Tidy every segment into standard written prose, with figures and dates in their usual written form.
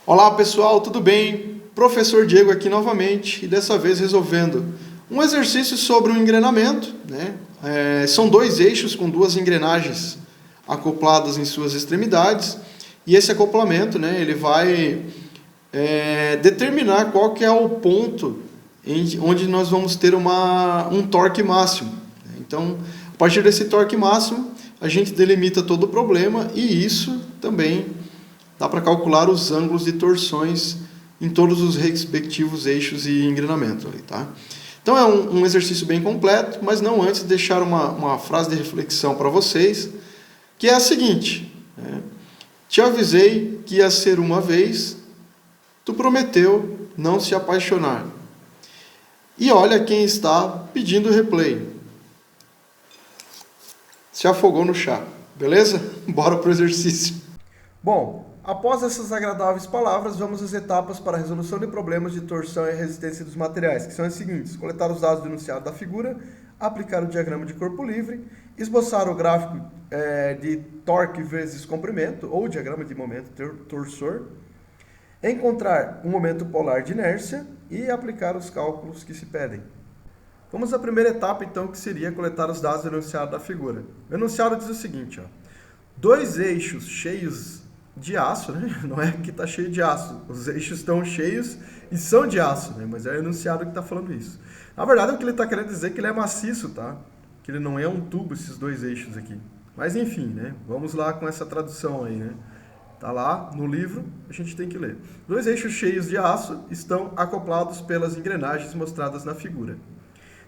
Olá pessoal, tudo bem? Professor Diego aqui novamente e dessa vez resolvendo um exercício sobre um engrenamento, né? São dois eixos com duas engrenagens acopladas em suas extremidades e esse acoplamento, né, ele vai determinar qual que é o ponto onde nós vamos ter um torque máximo. Então, a partir desse torque máximo, a gente delimita todo o problema e isso também dá para calcular os ângulos de torções em todos os respectivos eixos e engrenamento ali, tá? Então é um exercício bem completo, mas não antes de deixar uma frase de reflexão para vocês, que é a seguinte: te avisei que ia ser uma vez, tu prometeu não se apaixonar. E olha quem está pedindo replay. Se afogou no chá, beleza? Bora pro exercício. Bom, após essas agradáveis palavras, vamos às etapas para a resolução de problemas de torção e resistência dos materiais, que são as seguintes: coletar os dados do enunciado da figura, aplicar o diagrama de corpo livre, esboçar o gráfico de torque vezes comprimento, ou diagrama de momento torsor, encontrar o momento polar de inércia e aplicar os cálculos que se pedem. Vamos à primeira etapa, então, que seria coletar os dados do enunciado da figura. O enunciado diz o seguinte, dois eixos cheios de aço, né? Não é que está cheio de aço, os eixos estão cheios e são de aço, né? Mas é o enunciado que está falando isso. Na verdade, o que ele está querendo dizer é que ele é maciço, tá? Que ele não é um tubo, esses dois eixos aqui. Mas enfim, né? Vamos lá com essa tradução aí, né? Tá lá no livro, a gente tem que ler. Dois eixos cheios de aço estão acoplados pelas engrenagens mostradas na figura.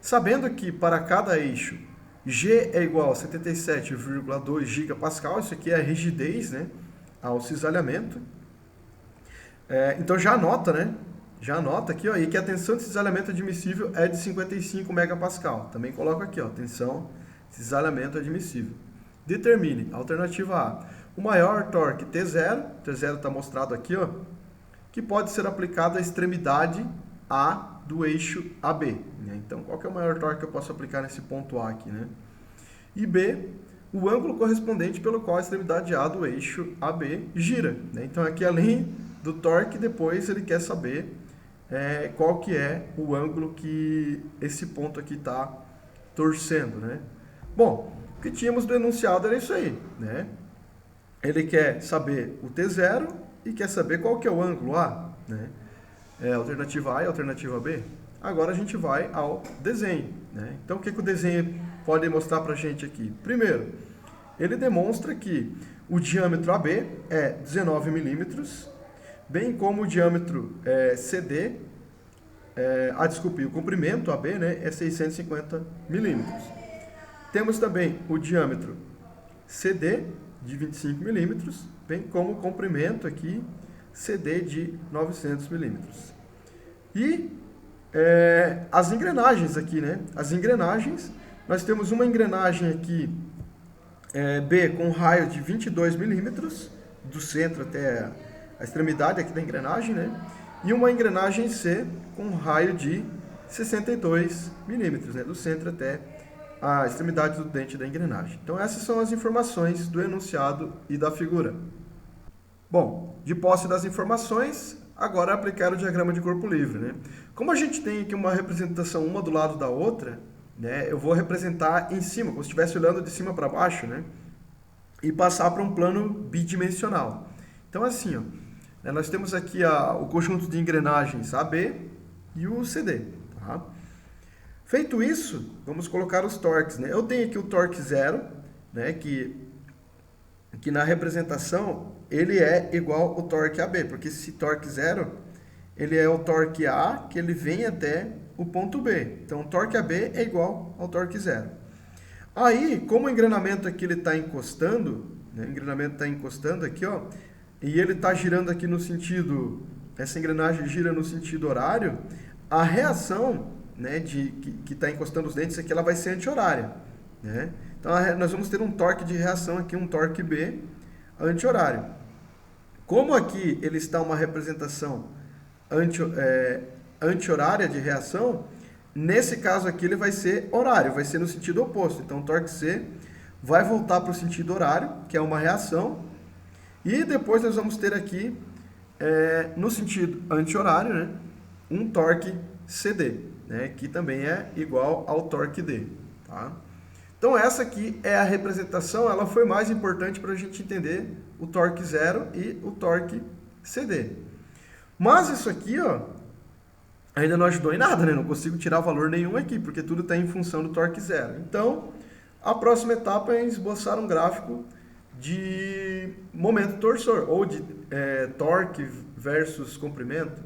Sabendo que para cada eixo G é igual a 77,2 gigapascal, isso aqui é a rigidez, né, ao cisalhamento. Então já anota, né? Já anota aqui, ó, e que a tensão de cisalhamento admissível é de 55 megapascal. Também coloco aqui, ó, tensão de cisalhamento admissível. Determine, alternativa A, o maior torque T0 está mostrado aqui, ó, que pode ser aplicado à extremidade A do eixo AB. Né? Então, qual que é o maior torque que eu posso aplicar nesse ponto A aqui, né? E B, o ângulo correspondente pelo qual a extremidade A do eixo AB gira. Né? Então, aqui além do torque, depois ele quer saber qual que é o ângulo que esse ponto aqui está torcendo. Né? Bom, o que tínhamos do enunciado era isso aí. Né? Ele quer saber o T0 e quer saber qual que é o ângulo A. Né? Alternativa A e alternativa B. Agora a gente vai ao desenho. Né? Então, o que o desenho pode mostrar para a gente aqui? Primeiro, ele demonstra que o diâmetro AB é 19 milímetros, bem como o diâmetro CD, o comprimento AB, né, é 650 milímetros. Temos também o diâmetro CD de 25 milímetros, bem como o comprimento aqui CD de 900 milímetros. E as engrenagens aqui, né? As engrenagens, nós temos uma engrenagem aqui B com raio de 22 milímetros, do centro até a extremidade aqui da engrenagem, né? E uma engrenagem C com raio de 62 milímetros, né? Do centro até a extremidade do dente da engrenagem. Então essas são as informações do enunciado e da figura. Bom, de posse das informações, agora aplicar o diagrama de corpo livre. Né? Como a gente tem aqui uma representação uma do lado da outra, né, eu vou representar em cima, como se estivesse olhando de cima para baixo, né, e passar para um plano bidimensional. Então assim, ó, nós temos aqui o conjunto de engrenagens AB e o CD. Tá? Feito isso, vamos colocar os torques. Né? Eu tenho aqui o torque 0, né, que na representação ele é igual ao torque AB, porque esse torque 0, ele é o torque A, que ele vem até o ponto B. Então, o torque AB é igual ao torque 0. Aí, como o engrenamento aqui ele está encostando, né, o engrenamento está encostando aqui, ó, e ele está girando aqui no sentido, essa engrenagem gira no sentido horário, a reação, né, que está encostando os dentes aqui, ela vai ser anti-horária. Né? Então, nós vamos ter um torque de reação aqui, um torque B anti-horário. Como aqui ele está uma representação anti-horária de reação, nesse caso aqui ele vai ser horário, vai ser no sentido oposto. Então, o torque C vai voltar para o sentido horário, que é uma reação, e depois nós vamos ter aqui no sentido anti-horário, né, um torque CD, né, que também é igual ao torque D. Tá? Então essa aqui é a representação, ela foi mais importante para a gente entender o torque zero e o torque CD. Mas isso aqui, ó, ainda não ajudou em nada, né? Não consigo tirar valor nenhum aqui, porque tudo está em função do torque zero. Então, a próxima etapa é esboçar um gráfico de momento torsor, ou de torque versus comprimento.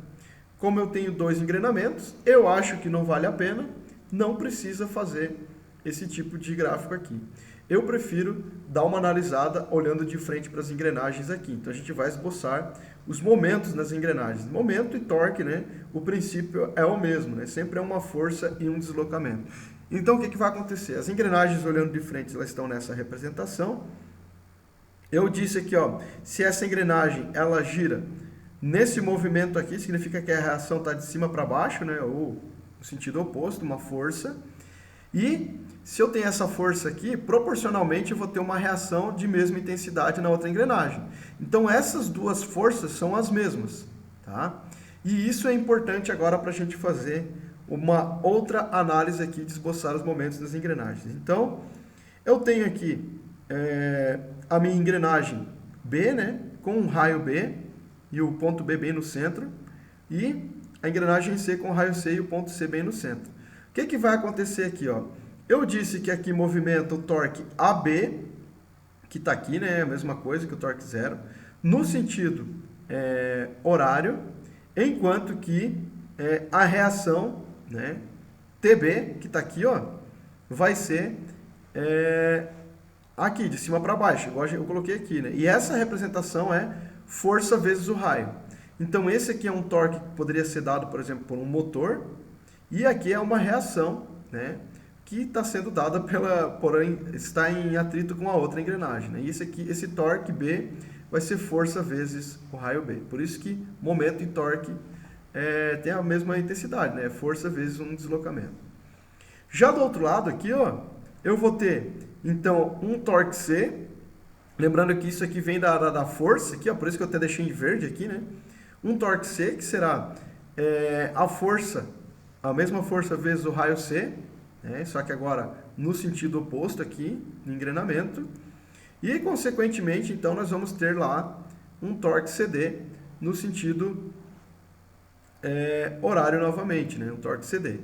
Como eu tenho dois engrenamentos, eu acho que não vale a pena, não precisa fazer esse tipo de gráfico aqui. Eu prefiro dar uma analisada olhando de frente para as engrenagens aqui. Então a gente vai esboçar os momentos nas engrenagens. Momento e torque, né? O princípio é o mesmo, né? Sempre é uma força e um deslocamento. Então o que vai acontecer? As engrenagens olhando de frente, elas estão nessa representação. Eu disse aqui, ó, se essa engrenagem ela gira nesse movimento aqui, significa que a reação está de cima para baixo, né? Ou no sentido oposto, uma força. E se eu tenho essa força aqui, proporcionalmente eu vou ter uma reação de mesma intensidade na outra engrenagem. Então essas duas forças são as mesmas, tá? E isso é importante agora para a gente fazer uma outra análise aqui de esboçar os momentos das engrenagens. Então, eu tenho aqui a minha engrenagem B, né, com um raio B e o ponto B bem no centro, e a engrenagem C com o raio C e o ponto C bem no centro. O que vai acontecer aqui, ó? Eu disse que aqui movimenta o torque AB, que está aqui, né? É a mesma coisa que o torque zero, no sentido horário, enquanto que a reação, né, TB, que está aqui, ó, vai ser aqui, de cima para baixo, igual eu coloquei aqui, né? E essa representação é força vezes o raio. Então, esse aqui é um torque que poderia ser dado, por exemplo, por um motor, e aqui é uma reação, né, que está sendo dada porém está em atrito com a outra engrenagem, né? E esse torque B vai ser força vezes o raio B. Por isso que momento e torque tem a mesma intensidade, né? Força vezes um deslocamento. Já do outro lado aqui, ó, eu vou ter então um torque C. Lembrando que isso aqui vem da força, aqui, ó, por isso que eu até deixei em verde aqui, né? Um torque C, que será a força, a mesma força vezes o raio C, né? Só que agora no sentido oposto aqui, no engrenamento. E, consequentemente, então, nós vamos ter lá um torque CD no sentido horário novamente, né? Um torque CD.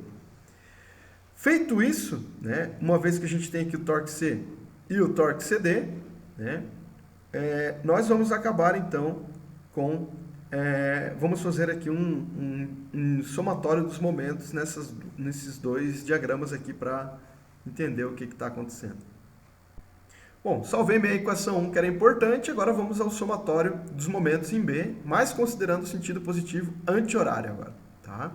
Feito isso, né? Uma vez que a gente tem aqui o torque C e o torque CD, né? Nós vamos acabar, então, com... vamos fazer aqui um somatório dos momentos nesses dois diagramas aqui para entender o que está acontecendo. Bom, salvei minha equação 1, que era importante, agora vamos ao somatório dos momentos em B, mas considerando o sentido positivo anti-horário agora, tá?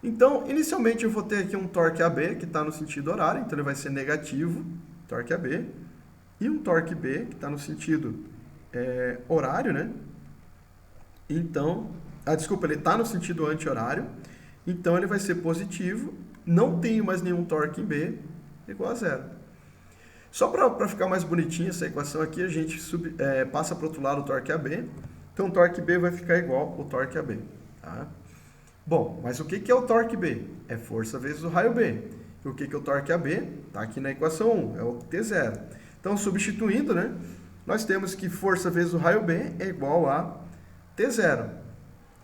Então, inicialmente eu vou ter aqui um torque AB, que está no sentido horário, então ele vai ser negativo, torque AB, e um torque B, que está no sentido horário, né? Então, desculpa, ele está no sentido anti-horário, então ele vai ser positivo, não tenho mais nenhum torque em B, igual a zero. Só para ficar mais bonitinha essa equação aqui, a gente passa para o outro lado o torque AB, então o torque B vai ficar igual ao torque AB, tá? Bom, mas o que é o torque B? É força vezes o raio B. E o que é o torque AB? Está aqui na equação 1, é o T0. Então, substituindo, né, nós temos que força vezes o raio B é igual a T0.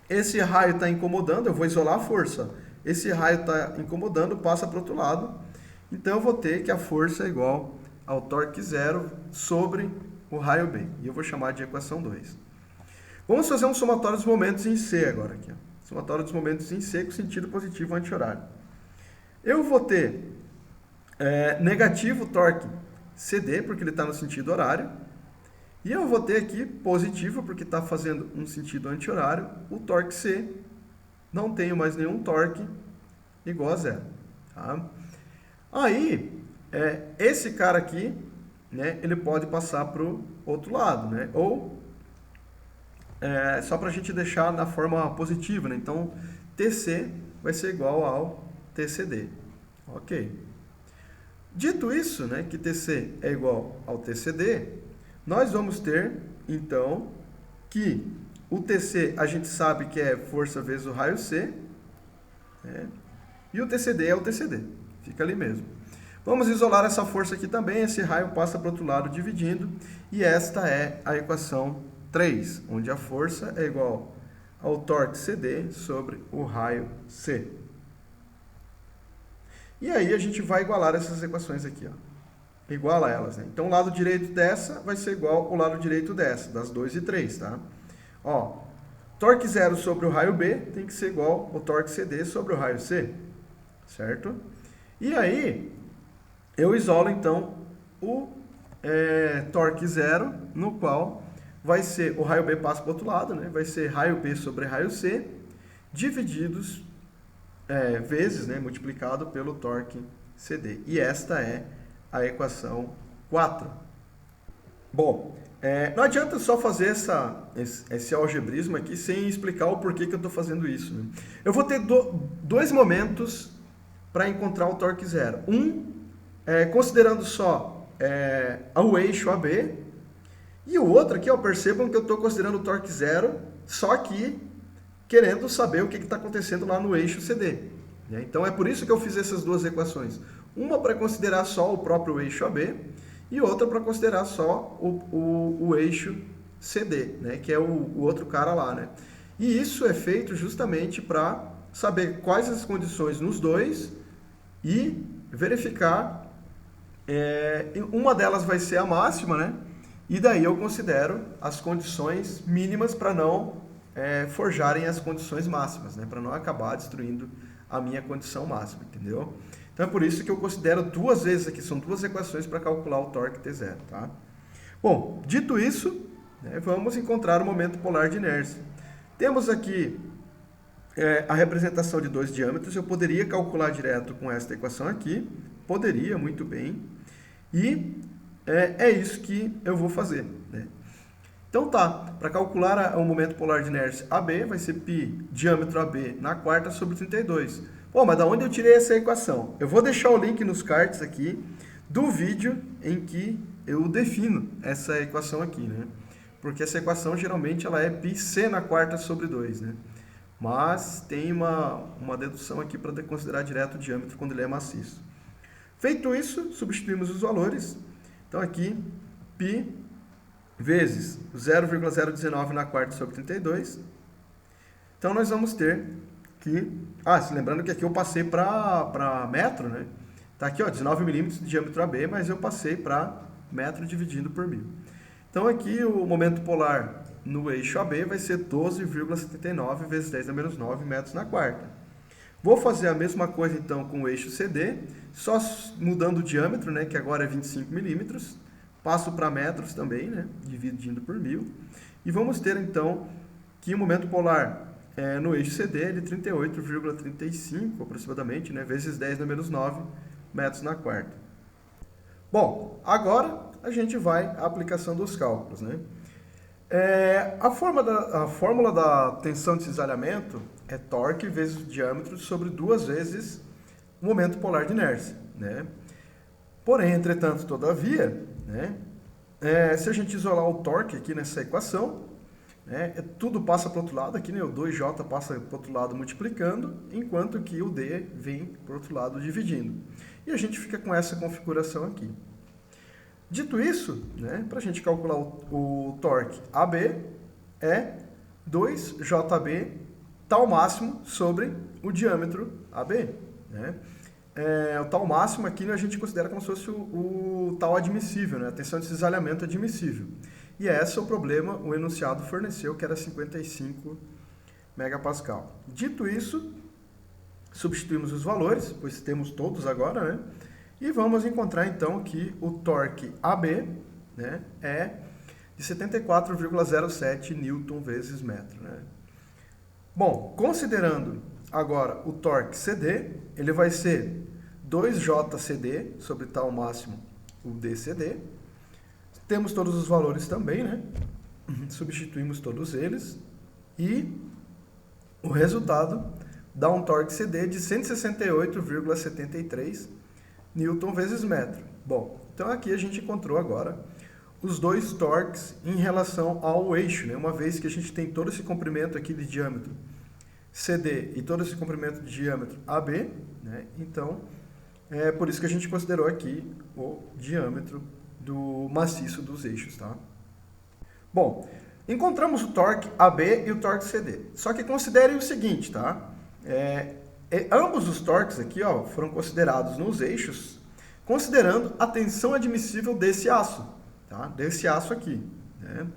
Esse raio está incomodando, eu vou isolar a força. Esse raio está incomodando, passa para o outro lado. Então, eu vou ter que a força é igual ao torque zero sobre o raio B. E eu vou chamar de equação 2. Vamos fazer um somatório dos momentos em C agora. Aqui, ó. Somatório dos momentos em C com sentido positivo anti-horário. Eu vou ter negativo torque CD, porque ele está no sentido horário. E eu vou ter aqui positivo, porque está fazendo um sentido anti-horário, o torque C. Não tenho mais nenhum torque igual a zero. Tá? Aí, esse cara aqui, né, ele pode passar para o outro lado, né? Ou, só para a gente deixar na forma positiva, né? Então, TC vai ser igual ao TCD. Ok. Dito isso, né, que TC é igual ao TCD, nós vamos ter, então, que O TC a gente sabe que é força vezes o raio C, né? E o TCD é o TCD, fica ali mesmo. Vamos isolar essa força aqui também, esse raio passa para o outro lado dividindo, e esta é a equação 3, onde a força é igual ao torque CD sobre o raio C. E aí a gente vai igualar essas equações aqui, ó. Iguala elas, né? Então o lado direito dessa vai ser igual ao lado direito dessa, das 2 e 3, tá? Ó, torque 0 sobre o raio B tem que ser igual ao torque CD sobre o raio C, certo? E aí eu isolo então o torque 0, no qual vai ser, o raio B passa para o outro lado, né? Vai ser raio B sobre raio C, divididos, vezes, né? Multiplicado pelo torque CD. E esta é a equação 4. Bom, não adianta só fazer esse algebrismo aqui sem explicar o porquê que eu estou fazendo isso, né? Eu vou ter dois momentos para encontrar o torque 0. Considerando só o eixo AB, e o outro aqui, ó, percebam que eu estou considerando o torque 0, só que querendo saber o que está acontecendo lá no eixo CD. Né? Então é por isso que eu fiz essas duas equações. Uma para considerar só o próprio eixo AB e outra para considerar só o eixo CD, né? Que é o outro cara lá. Né? E isso é feito justamente para saber quais as condições nos dois e verificar. Uma delas vai ser a máxima, né? E daí eu considero as condições mínimas para não forjarem as condições máximas, né? Para não acabar destruindo a minha condição máxima, entendeu? Então é por isso que eu considero duas vezes aqui, são duas equações para calcular o torque T0, tá? Bom, dito isso, né, vamos encontrar o momento polar de inércia. Temos aqui a representação de dois diâmetros, eu poderia calcular direto com esta equação aqui, poderia, muito bem, e é isso que eu vou fazer, né? Então tá, para calcular o momento polar de inércia AB, vai ser π diâmetro AB na quarta sobre 32. Pô, mas da onde eu tirei essa equação? Eu vou deixar o link nos cards aqui do vídeo em que eu defino essa equação aqui, né? Porque essa equação geralmente ela é πc na quarta sobre 2, né? Mas tem uma dedução aqui para considerar direto o diâmetro quando ele é maciço. Feito isso, substituímos os valores. Então aqui, π vezes 0,019 na quarta sobre 32. Então nós vamos ter que... lembrando que aqui eu passei para metro, né? Tá aqui, ó, 19 milímetros de diâmetro AB, mas eu passei para metro dividindo por 1000. Então aqui o momento polar no eixo AB vai ser 12,79 vezes 10 a menos 9 metros na quarta. Vou fazer a mesma coisa então com o eixo CD, só mudando o diâmetro, né, que agora é 25 milímetros. Passo para metros também, né, dividindo por 1000. E vamos ter então que o momento polar no eixo CD é de 38,35 aproximadamente, né, vezes 10 a menos 9 metros na quarta. Bom, agora a gente vai à aplicação dos cálculos, né? A fórmula da tensão de cisalhamento é torque vezes diâmetro sobre 2 vezes o momento polar de inércia, né? Porém, entretanto, todavia, né, se a gente isolar o torque aqui nessa equação, né, tudo passa para o outro lado, aqui, né, o 2J passa para o outro lado multiplicando, enquanto que o D vem para o outro lado dividindo. E a gente fica com essa configuração aqui. Dito isso, né, para a gente calcular o torque AB é 2JB tal máximo sobre o diâmetro AB. Né? O tal máximo aqui a gente considera como se fosse o tal admissível, né? A tensão de cisalhamento admissível. E esse é o problema, o enunciado forneceu, que era 55 megapascal. Dito isso, substituímos os valores, pois temos todos agora, né? E vamos encontrar então que o torque AB, né, é de 74,07 Newton vezes metro, né? Bom, considerando agora o torque CD, ele vai ser 2JCD sobre tal máximo o DCD. Temos todos os valores também, né? Substituímos todos eles e o resultado dá um torque CD de 168,73 Newton vezes metro. Bom, então aqui a gente encontrou agora os dois torques em relação ao eixo, né? Uma vez que a gente tem todo esse comprimento aqui de diâmetro CD e todo esse comprimento de diâmetro AB, né? Então, é por isso que a gente considerou aqui o diâmetro do maciço dos eixos, tá? Bom, encontramos o torque AB e o torque CD. Só que considerem o seguinte, tá? Ambos os torques aqui, ó, foram considerados nos eixos, considerando a tensão admissível desse aço, tá? Desse aço aqui, né?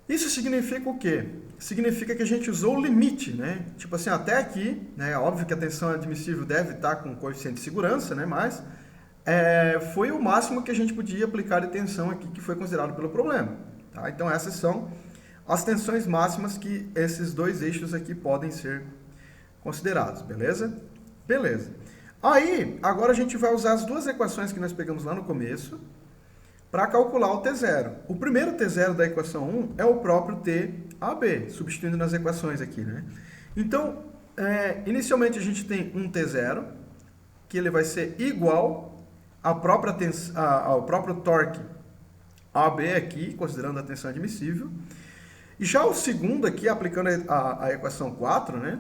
Isso significa o quê? Significa que a gente usou o limite, né? Tipo assim, até aqui, né? Óbvio que a tensão admissível deve estar com coeficiente de segurança, né? Mas foi o máximo que a gente podia aplicar de tensão aqui, que foi considerado pelo problema, tá? Então essas são as tensões máximas que esses dois eixos aqui podem ser considerados, beleza? Beleza. Aí, agora a gente vai usar as duas equações que nós pegamos lá no começo para calcular o T0. O primeiro T0 da equação 1 é o próprio TAB, substituindo nas equações aqui, né? Então, inicialmente a gente tem um T0, que ele vai ser igual ao próprio torque AB aqui, considerando a tensão admissível. E já o segundo aqui, aplicando a equação 4, né?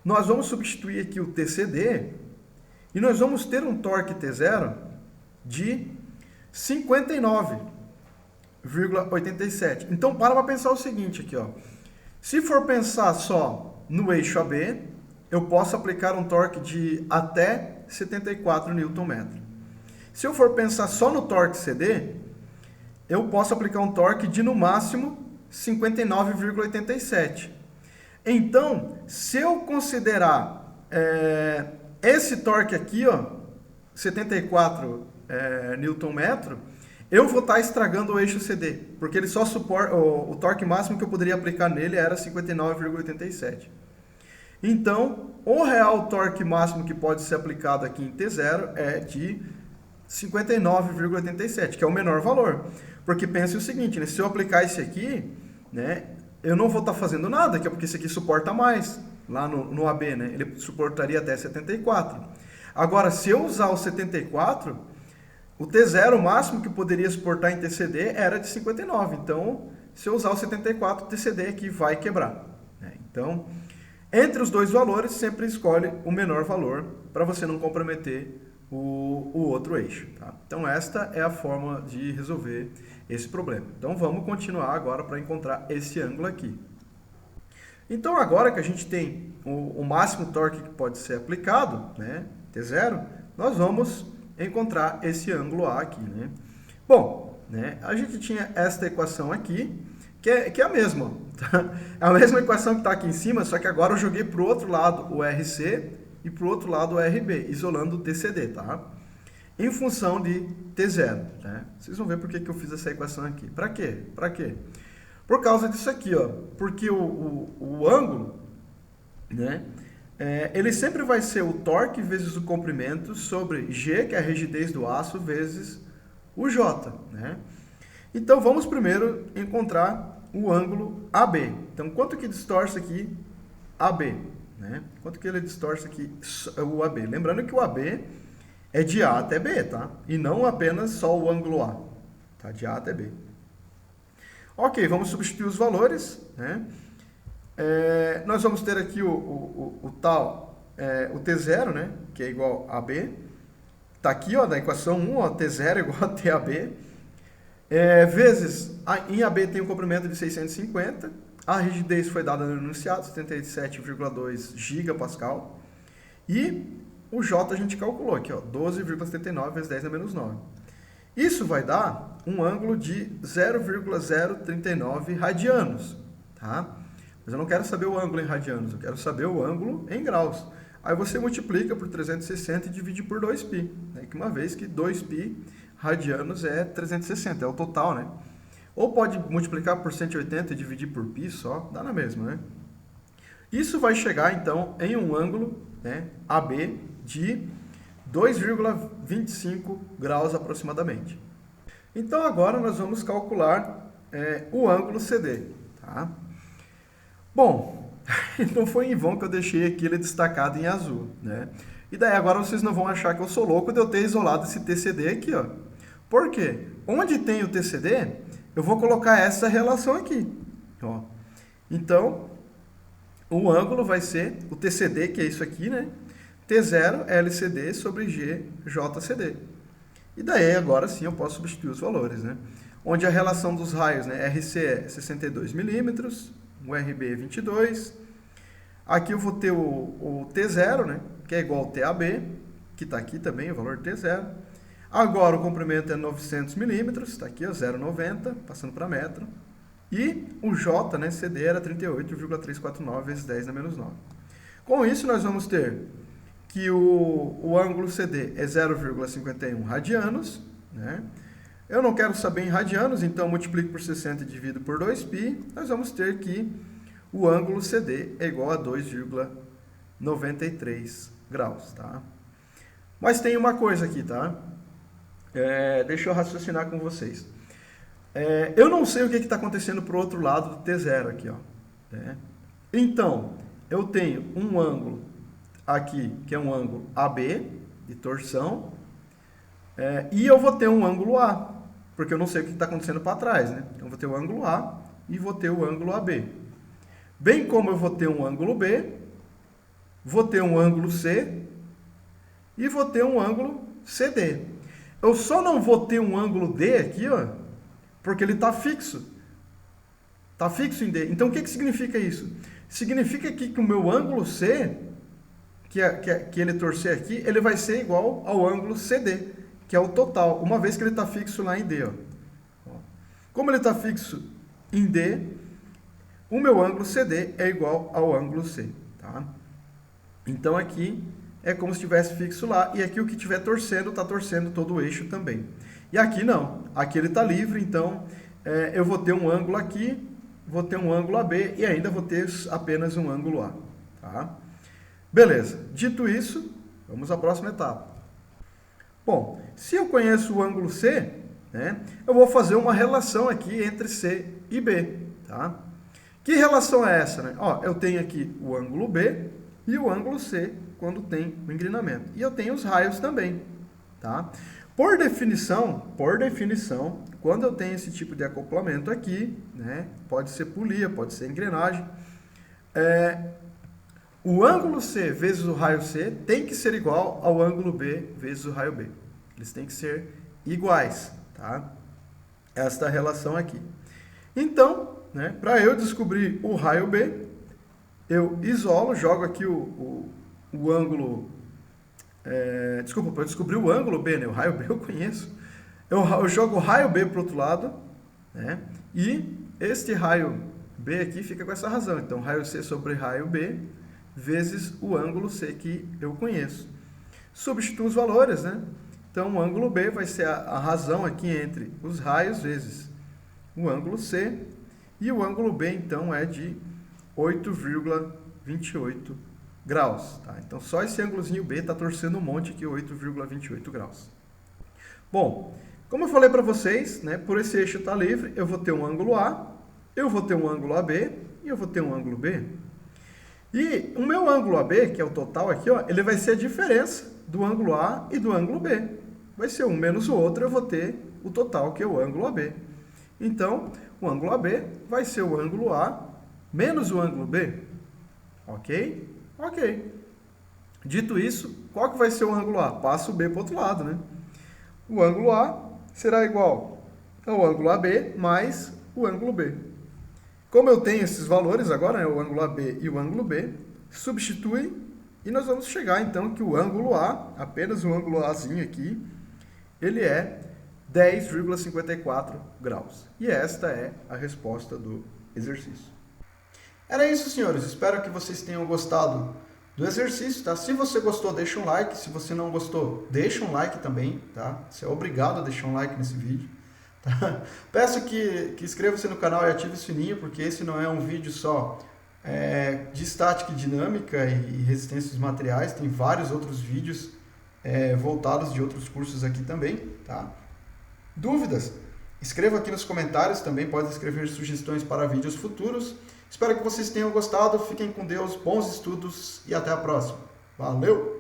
Nós vamos substituir aqui o TCD e nós vamos ter um torque T0 de 59,87. Então, para pensar o seguinte aqui, ó. Se for pensar só no eixo AB, eu posso aplicar um torque de até 74 Nm. Se eu for pensar só no torque CD, eu posso aplicar um torque de, no máximo, 59,87. Então, se eu considerar esse torque aqui, ó, 74 Nm, eu vou estar estragando o eixo CD, porque ele só suporta, o torque máximo que eu poderia aplicar nele era 59,87. Então, o real torque máximo que pode ser aplicado aqui em T0 é de 59,87, que é o menor valor. Porque pense o seguinte, né, se eu aplicar esse aqui, né, eu não vou estar fazendo nada, que é porque esse aqui suporta mais, lá no AB, né? Ele suportaria até 74. Agora, se eu usar o 74, o T0 máximo que poderia suportar em TCD era de 59. Então, se eu usar o 74, o TCD aqui vai quebrar, né? Então, entre os dois valores, sempre escolhe o menor valor para você não comprometer o outro eixo, tá? Então, esta é a forma de resolver esse problema. Então, vamos continuar agora para encontrar esse ângulo aqui. Então, agora que a gente tem o máximo torque que pode ser aplicado, né, T0, nós vamos encontrar esse ângulo A aqui, né? Bom, né, a gente tinha esta equação aqui, que é a mesma, tá? É a mesma equação que está aqui em cima, só que agora eu joguei para o outro lado o RC e para o outro lado o RB, isolando o TCD, tá? Em função de T0, né? Vocês vão ver por que eu fiz essa equação aqui. Para quê? Para quê? Por causa disso aqui, ó. Porque o ângulo, né? Ele sempre vai ser o torque vezes o comprimento sobre G, que é a rigidez do aço, vezes o J, né? Então, vamos primeiro encontrar o ângulo AB. Então, quanto que distorce aqui AB, né? Quanto que ele distorce aqui o AB? Lembrando que o AB é de A até B, tá? E não apenas só o ângulo A, tá? De A até B. Ok, vamos substituir os valores, né? Nós vamos ter aqui o T0, né? Que é igual a B. Tá aqui, ó, da equação 1, ó, T0 é igual a TAB. Vezes, em AB tem um comprimento de 650. A rigidez foi dada no enunciado, 77,2 gigapascal. E o J a gente calculou aqui, ó, 12,79 vezes 10 a menos 9. Isso vai dar um ângulo de 0,039 radianos, tá? Mas eu não quero saber o ângulo em radianos, eu quero saber o ângulo em graus. Aí você multiplica por 360 e divide por 2π, né? Que uma vez que 2π radianos é 360, é o total, né? Ou pode multiplicar por 180 e dividir por π só, dá na mesma, né? Isso vai chegar, então, em um ângulo, né, AB de 2,25 graus aproximadamente. Então, agora nós vamos calcular o ângulo CD, tá? Bom, não foi em vão que eu deixei aqui ele destacado em azul, né? E daí agora vocês não vão achar que eu sou louco de eu ter isolado esse TCD aqui, ó. Por quê? onde tem o TCD, eu vou colocar essa relação aqui. Ó. Então, o ângulo vai ser o TCD, que é isso aqui, né? T0 LCD sobre GJCD. E daí, agora sim, eu posso substituir os valores, né? Onde a relação dos raios, né? RC é 62 milímetros, o RB é 22. Aqui eu vou ter o T0, né? Que é igual ao TAB, que está aqui também, o valor T0. Agora o comprimento é 900 milímetros, está aqui, 0,90, passando para metro. E o J, né, CD, era 38,349 vezes 10 na menos 9. Com isso, nós vamos ter que o ângulo CD é 0,51 radianos, né? Eu não quero saber em radianos, então multiplico por 60 e divido por 2π. Nós vamos ter que o ângulo CD é igual a 2,93 graus, tá? Mas tem uma coisa aqui, tá? Deixa eu raciocinar com vocês. Eu não sei o que está acontecendo para o outro lado do T0 aqui, ó. Né? Então, eu tenho um ângulo aqui, que é um ângulo AB, de torção, e eu vou ter um ângulo A, porque eu não sei o que está acontecendo para trás, né? Então, eu vou ter o ângulo A e vou ter o ângulo AB. Bem como eu vou ter um ângulo B, vou ter um ângulo C e vou ter um ângulo CD. Eu só não vou ter um ângulo D aqui, ó, porque ele está fixo. Está fixo em D. Então, o que significa isso? Significa que o meu ângulo C, que ele torcer aqui, ele vai ser igual ao ângulo CD, que é o total, uma vez que ele está fixo lá em D. Ó. Como ele está fixo em D, o meu ângulo CD é igual ao ângulo C. Tá? Então, aqui é como se estivesse fixo lá, e aqui o que estiver torcendo, está torcendo todo o eixo também. E aqui não, aqui ele está livre, então eu vou ter um ângulo aqui, vou ter um ângulo AB e ainda vou ter apenas um ângulo A. Tá? Beleza, dito isso, vamos à próxima etapa. Bom, se eu conheço o ângulo C, né, eu vou fazer uma relação aqui entre C e B. Tá? Que relação é essa? Né? Ó, eu tenho aqui o ângulo B e o ângulo C quando tem o inclinamento. E eu tenho os raios também. Tá? Por definição, quando eu tenho esse tipo de acoplamento aqui, né, pode ser polia, pode ser engrenagem, o ângulo C vezes o raio C tem que ser igual ao ângulo B vezes o raio B. Eles têm que ser iguais, tá? Esta relação aqui. Então, né, para eu descobrir o raio B, eu isolo, jogo aqui o ângulo... desculpa, para eu descobrir o ângulo B, né? O raio B eu conheço. Eu jogo o raio B para o outro lado, né? E este raio B aqui fica com essa razão. Então, raio C sobre raio B vezes o ângulo C que eu conheço. Substituo os valores, né? Então, o ângulo B vai ser a razão aqui entre os raios vezes o ângulo C. E o ângulo B, então, é de 8,28 graus. Tá? Então, só esse ângulozinho B está torcendo um monte aqui, 8,28 graus. Bom, como eu falei para vocês, né, por esse eixo estar livre, eu vou ter um ângulo A, eu vou ter um ângulo AB e eu vou ter um ângulo B. E o meu ângulo AB, que é o total aqui, ó, ele vai ser a diferença do ângulo A e do ângulo B. Vai ser um menos o outro, eu vou ter o total, que é o ângulo AB. Então, o ângulo AB vai ser o ângulo A menos o ângulo B. Ok? Ok. Dito isso, qual que vai ser o ângulo A? Passa o B para o outro lado, né? O ângulo A será igual ao ângulo AB mais o ângulo B. Como eu tenho esses valores agora, né, o ângulo AB e o ângulo B, substitui e nós vamos chegar então que o ângulo A, apenas o ângulo Azinho aqui, ele é 10,54 graus. E esta é a resposta do exercício. Era isso, senhores. Espero que vocês tenham gostado do exercício, tá? Se você gostou, deixa um like. Se você não gostou, deixa um like também, tá? Você é obrigado a deixar um like nesse vídeo. Tá? Peço que inscreva-se no canal e ative o sininho, porque esse não é um vídeo só de estática e dinâmica e resistência dos materiais. Tem vários outros vídeos voltados de outros cursos aqui também, tá? Dúvidas? Escreva aqui nos comentários, também pode escrever sugestões para vídeos futuros. Espero que vocês tenham gostado, fiquem com Deus, bons estudos e até a próxima. Valeu!